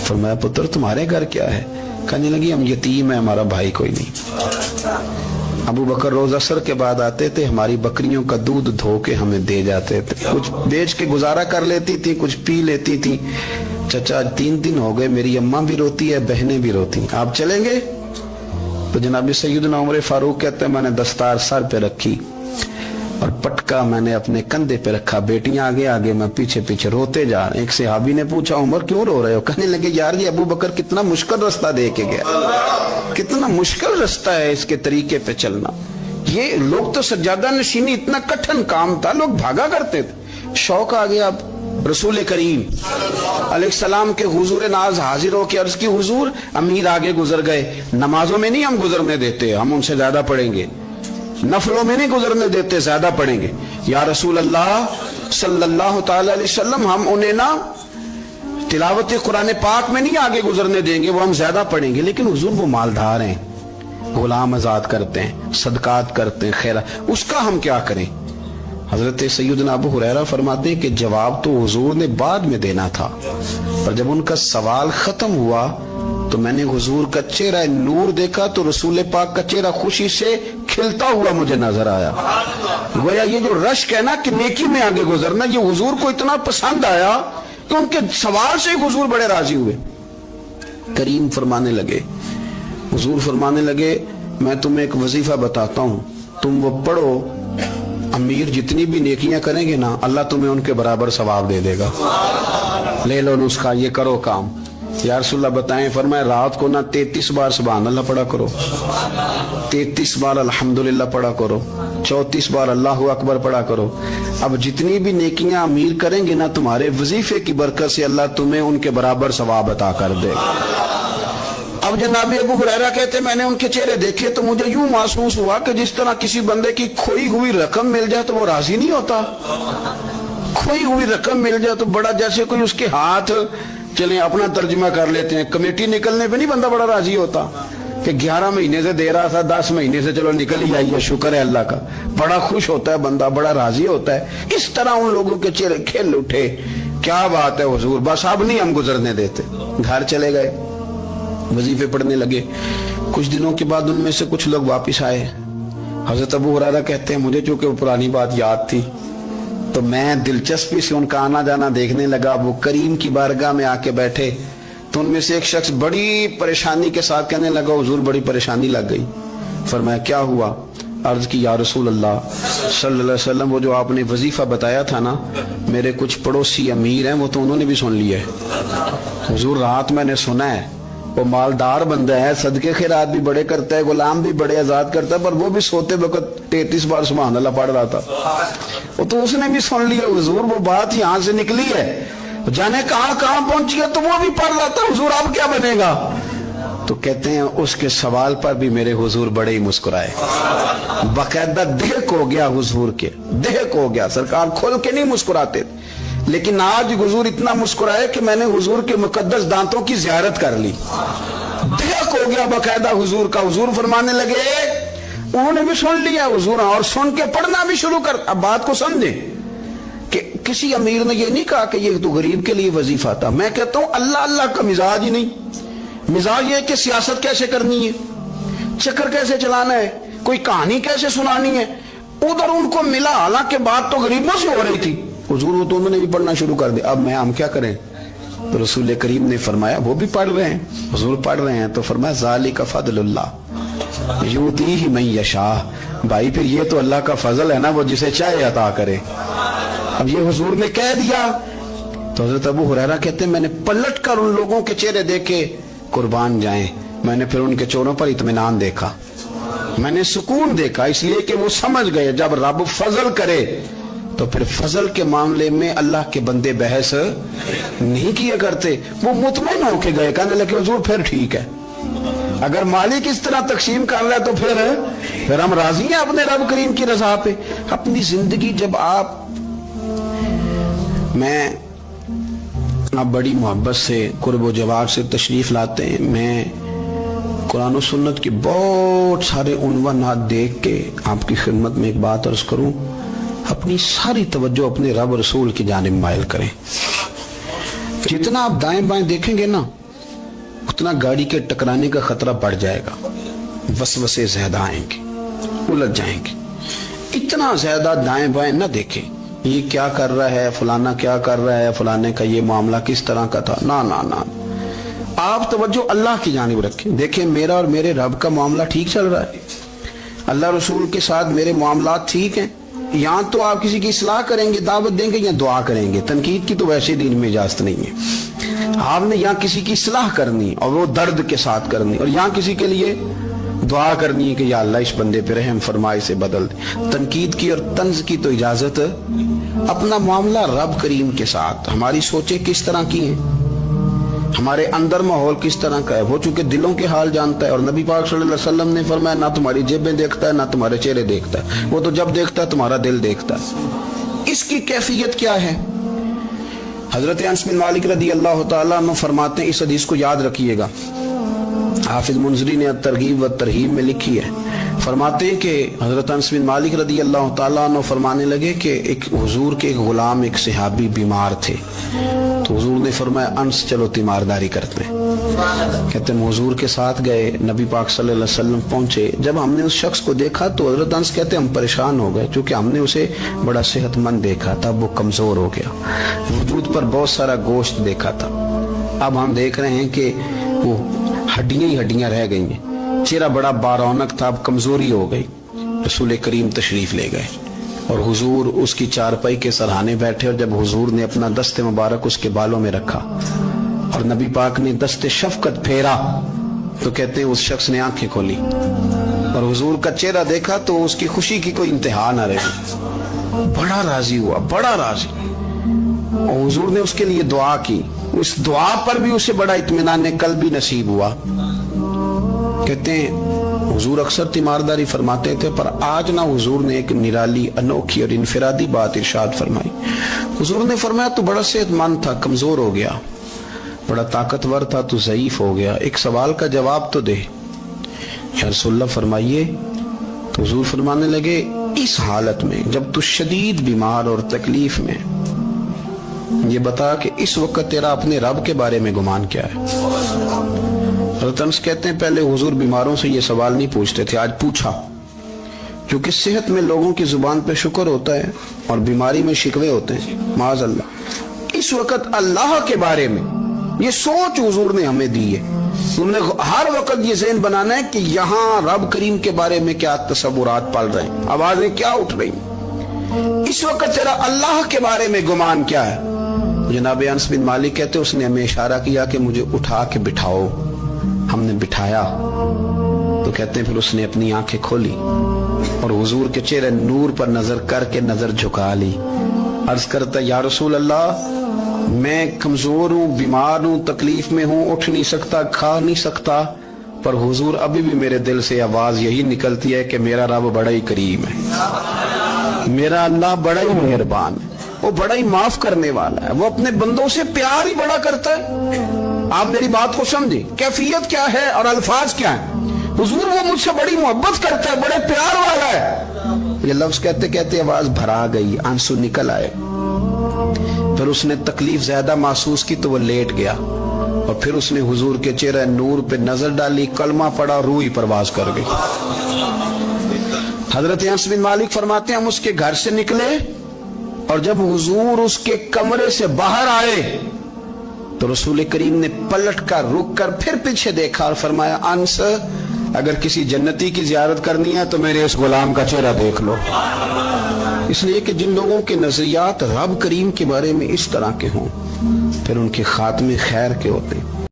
فرمایا پتر تمہارے گھر کیا ہے؟ کہنے لگی ہم یتیم ہیں, ہمارا بھائی کوئی نہیں. ابو بکر روز عصر کے بعد آتے تھے, ہماری بکریوں کا دودھ دھو کے ہمیں دے جاتے تھے. کچھ بیچ کے گزارا کر لیتی تھی, کچھ پی لیتی تھی. چچا 3 دن ہو گئے, میری اماں بھی روتی ہے, بہنیں بھی روتی, آپ چلیں گے؟ تو جناب سیدنا عمر فاروق کہتے ہیں میں نے دستار سر پہ رکھی اور پٹکا میں نے اپنے کندھے پہ رکھا, بیٹیاں آگے آگے, میں پیچھے پیچھے, روتے جا رہے ہیں. ایک صحابی نے پوچھا عمر کیوں رو رہے ہو؟ کہنے لگے یار یہ ابو بکر کتنا مشکل رستہ دے کے گیا, کتنا مشکل رستہ ہے اس کے طریقے پہ چلنا. یہ لوگ تو سجادہ نشینی اتنا کٹھن کام تھا, لوگ بھاگا کرتے تھے. شوق آ گیا. اب رسول کریم علیہ السلام کے حضور ناز حاضر ہو کے عرض کی حضور امیر آگے گزر گئے, نمازوں میں نہیں ہم گزرنے دیتے, ہم ان سے زیادہ پڑھیں گے. نفلوں میں نہیں گزرنے دیتے, زیادہ پڑھیں گے. یا رسول اللہ صلی اللہ تعالی علیہ وسلم ہم انہیں نا تلاوت قرآن پاک میں نہیں آگے گزرنے دیں گے, وہ ہم زیادہ پڑھیں گے. لیکن حضور وہ مالدار ہیں, غلام آزاد کرتے ہیں, صدقات کرتے ہیں, خیرات, اس کا ہم کیا کریں؟ حضرت سیدنا ابو ہریرہ فرماتے ہیں کہ جواب تو حضور نے بعد میں دینا تھا, پر جب ان کا سوال ختم ہوا تو میں نے حضور کا چہرہ نور دیکھا تو رسول پاک کا چہرہ خوشی سے کھلتا ہوا مجھے نظر آیا. گویا یہ جو رشک ہے نا کہ نیکی میں آگے گزرنا, یہ حضور کو اتنا پسند آیا کہ ان کے سوال سے حضور بڑے راضی ہوئے. کریم فرمانے لگے, حضور فرمانے لگے میں تمہیں ایک وظیفہ بتاتا ہوں, تم وہ پڑھو, امیر جتنی بھی نیکیاں کریں گے نا اللہ تمہیں ان کے برابر ثواب دے دے گا. لے لو نسخہ, یہ کرو کام. یا رسول اللہ بتائیں, فرمائے رات کو نا 33 بار سبحان اللہ پڑھا کرو, 33 بار الحمدللہ پڑھا کرو, 34 بار اللہ اکبر پڑھا کرو. اب جتنی بھی نیکیاں امیر کریں گے نا تمہارے وظیفے کی برکت سے اللہ تمہیں ان کے برابر ثواب عطا کر دے. اب جناب ابو ہریرہ کہتے میں نے ان کے چہرے دیکھے تو مجھے یوں محسوس ہوا کہ جس طرح کسی بندے کی کھوئی ہوئی رقم مل جائے تو وہ راضی نہیں ہوتا. کھوئی ہوئی رقم مل جائے تو بڑا جیسے کوئی اس کے ہاتھ, چلیں اپنا ترجمہ کر لیتے ہیں, کمیٹی نکلنے پہ نہیں بندہ بڑا راضی ہوتا کہ 11 مہینے سے دے رہا تھا, 10 مہینے سے چلو نکل ہی آئیے, شکر ہے اللہ کا. بڑا خوش ہوتا ہے بندہ, بڑا راضی ہوتا ہے. اس طرح ان لوگوں کے چہرے کھل اٹھے. کیا بات ہے حضور, بس اب نہیں ہم گزرنے دیتے. گھر چلے گئے, وظیفے پڑھنے لگے. کچھ دنوں کے بعد ان میں سے کچھ لوگ واپس آئے. حضرت ابو ہریرہ کہتے ہیں مجھے چونکہ وہ پرانی بات یاد تھی تو میں دلچسپی سے ان کا آنا جانا دیکھنے لگا. وہ کریم کی بارگاہ میں آ کے بیٹھے تو ان میں سے ایک شخص بڑی پریشانی کے ساتھ کہنے لگا حضور بڑی پریشانی لگ گئی. فرمایا کیا ہوا؟ عرض کی یا رسول اللہ صلی اللہ علیہ وسلم وہ جو آپ نے وظیفہ بتایا تھا نا, میرے کچھ پڑوسی امیر ہیں, وہ تو انہوں نے بھی سن لیا ہے. حضور رات میں نے سنا ہے وہ مالدار بندہ ہے, صدقے خیرات بھی بڑے کرتا ہے, غلام بھی بڑے آزاد کرتا ہے, پر وہ بھی سوتے وقت 33 بار سبحان اللہ پڑھ رہا تھا. وہ تو اس نے بھی سن لیا حضور, وہ بات یہاں سے نکلی ہے, جانے کہاں کہاں پہنچی ہے, تو وہ بھی پڑھ رہا تھا. حضور اب کیا بنے گا؟ تو کہتے ہیں اس کے سوال پر بھی میرے حضور بڑے ہی مسکرائے. باقاعدہ دہک ہو گیا حضور کے, دہک ہو گیا. سرکار کھل کے نہیں مسکراتے, لیکن آج حضور اتنا مسکرائے کہ میں نے حضور کے مقدس دانتوں کی زیارت کر لی. دہک ہو گیا باقاعدہ حضور کا. حضور فرمانے لگے انہوں نے بھی سن لیا حضور, اور سن کے پڑھنا بھی شروع کر. اب بات کو سمجھیں کہ کسی امیر نے یہ نہیں کہا کہ یہ تو غریب کے لیے وظیفہ تھا. میں کہتا ہوں اللہ اللہ کا مزاج ہی نہیں. مزاج یہ کہ سیاست کیسے کرنی ہے, چکر کیسے چلانا ہے, کوئی کہانی کیسے سنانی ہے. ادھر ان کو ملا, حالانکہ بات تو غریبوں سے ہو رہی تھی. حضور وہ تو انہوں نے بھی پڑھنا شروع کر دیا. اب ہم کیا کریں؟ تو رسول کریم نے فرمایا وہ بھی پڑھ رہے ہیں, حضور پڑھ رہے ہیں, تو فرمایا ذالک فضل اللہ یؤتیہ من یشاء. بھائی پھر یہ تو اللہ کا فضل ہے نا, وہ جسے چاہے عطا کرے. اب یہ حضور نے کہہ دیا تو حضرت ابو ہریرہ کہتے ہیں میں نے پلٹ کر ان لوگوں کے چہرے دیکھے, قربان جائیں, میں نے پھر ان کے چہروں پر اطمینان دیکھا, میں نے سکون دیکھا, اس لیے کہ وہ سمجھ گئے جب رب فضل کرے تو پھر فضل کے معاملے میں اللہ کے بندے بحث نہیں کیا کرتے. وہ مطمئن ہو کے گئے, کہنے لگے حضور پھر ٹھیک ہے, اگر مالک اس طرح تقسیم کر رہا ہے تو پھر ہم راضی ہیں اپنے رب کریم کی رضا پہ. اپنی زندگی جب آپ بڑی محبت سے قرب و جوار سے تشریف لاتے ہیں, میں قرآن و سنت کے بہت سارے عنوانات دیکھ کے آپ کی خدمت میں ایک بات عرض کروں, اپنی ساری توجہ اپنے رب رسول کی جانب مائل کریں. جتنا آپ دائیں بائیں دیکھیں گے نا اتنا گاڑی کے ٹکرانے کا خطرہ بڑھ جائے گا, وسوسے زیادہ آئیں گے, الجھ جائیں گے. اتنا زیادہ دائیں بائیں نہ دیکھیں, یہ کیا کر رہا ہے, فلانا کیا کر رہا ہے, فلانے کا یہ معاملہ کس طرح کا تھا. نہ نہ نہ, آپ توجہ اللہ کی جانب رکھیں. دیکھیں میرا اور میرے رب کا معاملہ ٹھیک چل رہا ہے, اللہ رسول کے ساتھ میرے معاملات ٹھیک ہیں. یہاں تو آپ کسی کی اصلاح کریں گے, دعوت دیں گے یا دعا کریں گے, تنقید کی تو ویسے دین میں اجازت نہیں ہے. آپ نے یہاں کسی کی اصلاح کرنی اور وہ درد کے ساتھ کرنی, اور یہاں کسی کے لیے دعا کرنی ہے کہ یا اللہ اس بندے پہ رحم فرمائے, سے بدل دے. تنقید کی اور طنز کی تو اجازت, اپنا معاملہ رب کریم کے ساتھ. ہماری سوچیں کس طرح کی ہیں, ہمارے اندر ماحول کس طرح کا ہے, وہ چونکہ دلوں کے حال جانتا ہے. اور نبی پاک صلی اللہ علیہ وسلم نے فرمایا نہ تمہاری جیبیں دیکھتا ہے نہ تمہارے چہرے دیکھتا ہے, وہ تو جب دیکھتا ہے تمہارا دل دیکھتا ہے. اس کی کیفیت کیا ہے؟ حضرت انس بن مالک رضی اللہ تعالیٰ عنہ فرماتے ہیں, اس حدیث کو یاد رکھیے گا, حافظ منذری نے ترغیب و ترہیب میں لکھی ہے. فرماتے ہیں کہ حضرت انس بن مالک رضی اللہ تعالیٰ عنہ فرمانے لگے کہ ایک حضور کے ایک غلام, ایک صحابی بیمار تھے, تو حضور نے فرمایا انس چلو تیمارداری کرتے ہیں. کہتے ہیں حضور کے ساتھ گئے, نبی پاک صلی اللہ علیہ وسلم پہنچے. جب ہم نے اس شخص کو دیکھا تو حضرت انس کہتے ہیں ہم پریشان ہو گئے, چونکہ ہم نے اسے بڑا صحت مند دیکھا تھا, وہ کمزور ہو گیا, وجود پر بہت سارا گوشت دیکھا تھا. اب ہم دیکھ رہے ہیں کہ وہ ہڈیاں ہی ہڈیاں رہ گئی ہیں, چہرہ بڑا بارونق تھا, اب کمزوری ہو گئی. رسول کریم تشریف لے گئے اور حضور اس کی چارپائی کے سرہانے بیٹھے, اور جب حضور نے اپنا دست مبارک اس کے بالوں میں رکھا اور نبی پاک نے دست شفقت پھیرا تو کہتے ہیں اس شخص نے آنکھیں کھولی اور حضور کا چہرہ دیکھا تو اس کی خوشی کی کوئی انتہا نہ رہی, بڑا راضی ہوا, بڑا راضی. اور حضور نے اس کے لیے دعا کی, اس دعا پر بھی اسے بڑا اطمینان قلبی نصیب ہوا. کہتے ہیں حضور اکثر تیمارداری فرماتے تھے, پر آج نہ حضور نے ایک نرالی, انوکھی اور انفرادی بات ارشاد فرمائی. حضور نے فرمایا تو بڑا صحت مند تھا, کمزور ہو گیا, بڑا طاقتور تھا تو ضعیف ہو گیا, ایک سوال کا جواب تو دے. یا رسول اللہ فرمائیے. تو حضور فرمانے لگے اس حالت میں جب تو شدید بیمار اور تکلیف میں, یہ بتا کہ اس وقت تیرا اپنے رب کے بارے میں گمان کیا ہے. حضرت انس کہتے ہیں پہلے حضور بیماروں سے یہ سوال نہیں پوچھتے تھے, آج پوچھا, کیونکہ صحت میں لوگوں کی زبان پہ شکر ہوتا ہے اور بیماری میں شکوے ہوتے ہیں, معاذ اللہ. اس وقت اللہ کے بارے میں یہ سوچ حضور نے ہمیں دی ہے. انہوں نے ہر وقت یہ ذہن بنانا ہے کہ یہاں رب کریم کے بارے میں کیا تصورات پل رہے ہیں, آوازیں کیا اٹھ رہی ہیں, اس وقت تیرا اللہ کے بارے میں گمان کیا ہے. جناب انس بن مالک کہتے اس نے ہمیں اشارہ کیا کہ مجھے اٹھا کے بٹھاؤ. ہم نے بٹھایا تو کہتے ہیں پھر اس نے اپنی آنکھیں کھولی اور حضور کے چہرے نور پر نظر کر کے نظر جھکا لی. عرض کرتا یا رسول اللہ میں کمزور ہوں, بیمار ہوں, تکلیف میں ہوں, اٹھ نہیں سکتا, کھا نہیں سکتا, پر حضور ابھی بھی میرے دل سے آواز یہی نکلتی ہے کہ میرا رب بڑا ہی کریم ہے, میرا اللہ بڑا ہی مہربان ہے, وہ بڑا ہی معاف کرنے والا ہے, وہ اپنے بندوں سے پیار ہی بڑا کرتا ہے. آپ میری بات کو سمجھیں, کیفیت کیا ہے اور الفاظ کیا ہیں. حضور وہ مجھ سے بڑی محبت کرتا ہے, بڑے پیار والا ہے. یہ لفظ کہتے کہتے آواز بھرا گئی, آنسو نکل آئے. پھر اس نے تکلیف زیادہ محسوس کی تو وہ لیٹ گیا اور پھر اس نے حضور کے چہرے نور پہ نظر ڈالی, کلمہ پڑھا, روح ہی پرواز کر گئی. حضرت انس بن مالک فرماتے ہیں ہم اس کے گھر سے نکلے اور جب حضور اس کے کمرے سے باہر آئے تو رسول کریم نے پلٹ کر رک کر پھر پیچھے دیکھا اور فرمایا انس اگر کسی جنتی کی زیارت کرنی ہے تو میرے اس غلام کا چہرہ دیکھ لو. اس لیے کہ جن لوگوں کے نظریات رب کریم کے بارے میں اس طرح کے ہوں پھر ان کے خاتمے خیر کے ہوتے ہیں.